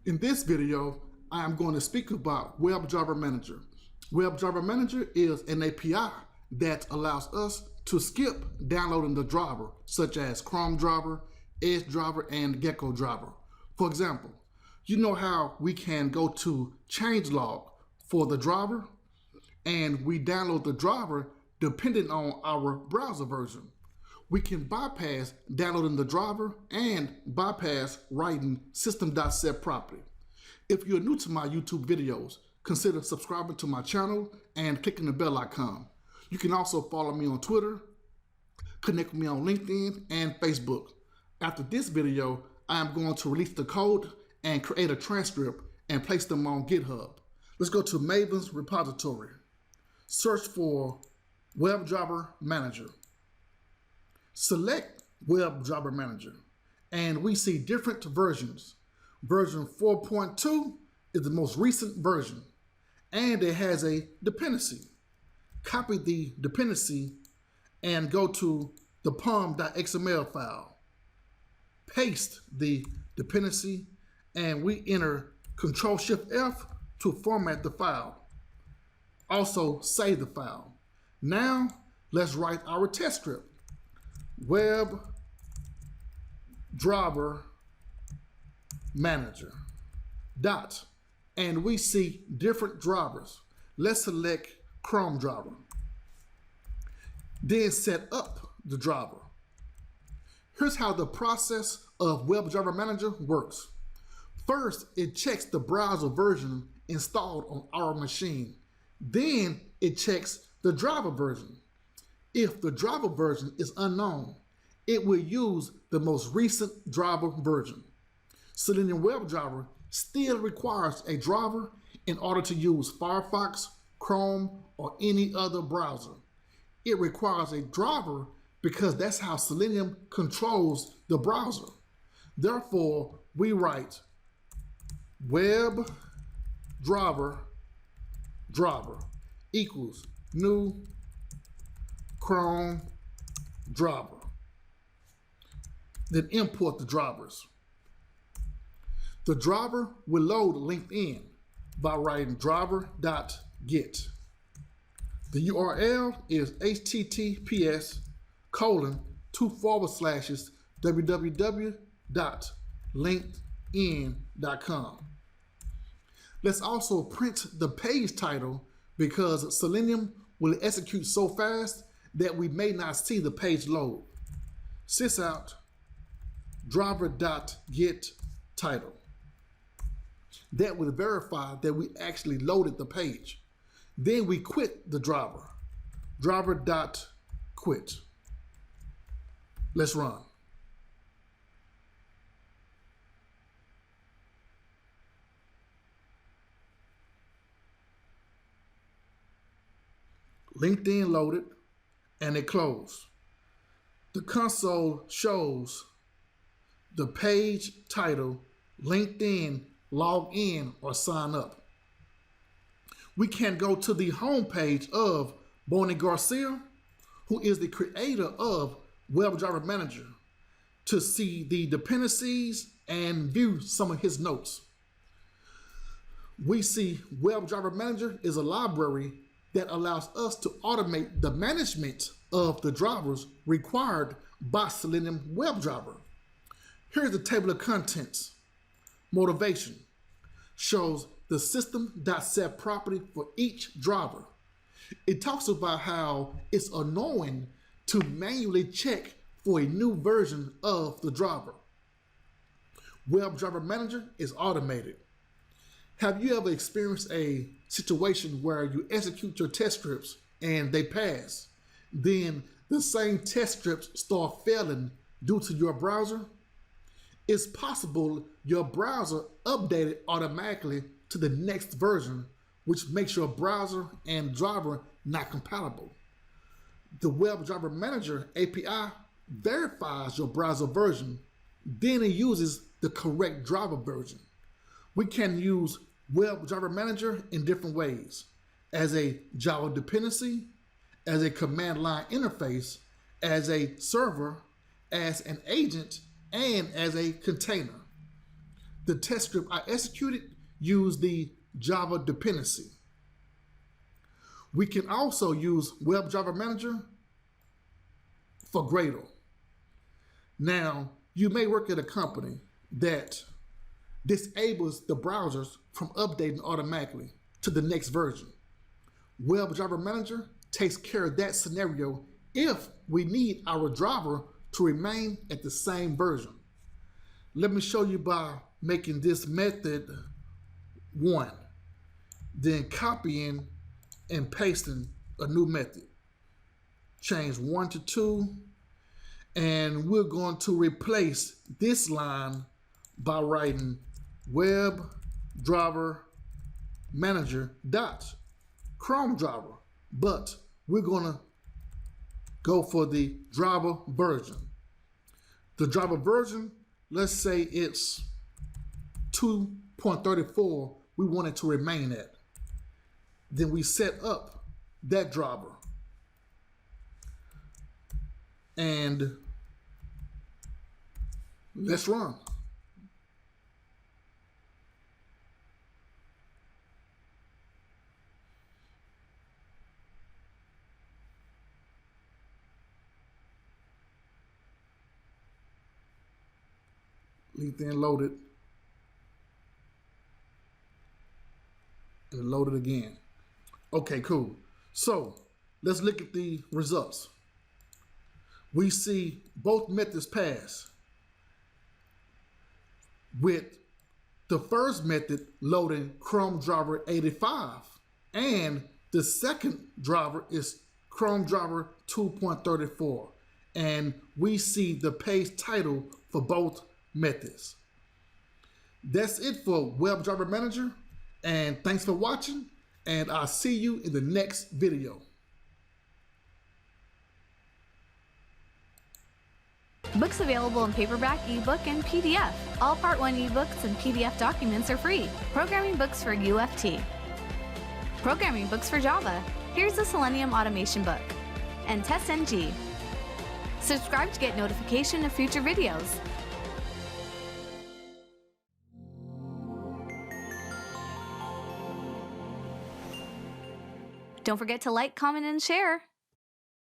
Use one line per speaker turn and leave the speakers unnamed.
In this video, I am going to speak about WebDriverManager. WebDriverManager is an API that allows us to skip downloading the driver, such as chromedriver, EdgeDriver, and GeckoDriver. For example, you know how we can go to changelog for the driver, and we download the driver depending on our browser version. We can bypass downloading the driver and bypass writing system.set property. If you're new to my YouTube videos, consider subscribing to my channel and clicking the bell icon. You can also follow me on Twitter, connect with me on LinkedIn and Facebook. After this video, I am going to release the code and create a transcript and place them on GitHub. Let's go to Maven's repository. Search for WebDriverManager. Select WebDriverManager, and we see different versions. Version 4.2 is the most recent version, and it has a dependency. Copy the dependency and go to the pom.xml file. Paste the dependency, and we enter CTRL SHIFT F to format the file. Also save the file. Now let's write our test script. WebDriverManager dot, and we see different drivers. Let's select chromedriver. Then set up the driver. Here's how the process of WebDriverManager works. First, it checks the browser version installed on our machine. Then it checks the driver version. If the driver version is unknown, it will use the most recent driver version. Selenium WebDriver still requires a driver in order to use Firefox, Chrome, or any other browser. It requires a driver because that's how Selenium controls the browser. Therefore, we write WebDriver equals new Chrome driver. Then import the drivers. The driver will load LinkedIn by writing driver.get. The URL is https://www.linkedin.com. Let's also print the page title because Selenium will execute so fast that we may not see the page load. Sysout driver.get title. That will verify that we actually loaded the page. Then we quit the driver. Driver.quit. Let's run. LinkedIn loaded and it closed. The console shows the page title, LinkedIn log in or sign up. We can go to the home page of Bonnie Garcia, who is the creator of WebDriverManager, to see the dependencies and view some of his notes. We see WebDriverManager is a library that allows us to automate the management of the drivers required by Selenium WebDriver. Here's the table of contents. Motivation shows the system.set property for each driver. It talks about how it's annoying to manually check for a new version of the driver. WebDriverManager is automated. Have you ever experienced a situation where you execute your test scripts and they pass, then the same test scripts start failing due to your browser? It's possible your browser updated automatically to the next version, which makes your browser and driver not compatible. The WebDriverManager API verifies your browser version, then it uses the correct driver version. We can use WebDriverManager in different ways: as a Java dependency, as a command line interface, as a server, as an agent, and as a container. the test script I executed used the Java dependency. We can also use WebDriverManager for Gradle. Now, you may work at a company that disables the browsers from updating automatically to the next version. WebDriverManager takes care of that scenario if we need our driver to remain at the same version. Let me show you by making this method 1, then copying and pasting a new method. Change 1 to 2, and we're going to replace this line by writing WebDriverManager dot chromedriver, but we're going to go for the driver version. The driver version, let's say it's 2.34, we want it to remain at. Then we set up that driver. And let's run. Then load it, and load it again. Okay, cool. So let's look at the results. We see both methods pass, with the first method loading chromedriver 85, and the second driver is chromedriver 2.34, and we see the page title for both methods. That's it for WebDriverManager, and thanks for watching, and I'll see you in the next video.
Books available in paperback, ebook, and PDF. All Part 1 ebooks and PDF documents are free. Programming books for UFT. Programming books for Java. Here's the Selenium automation book. And TestNG. Subscribe to get notification of future videos. Don't forget to like, comment, and share.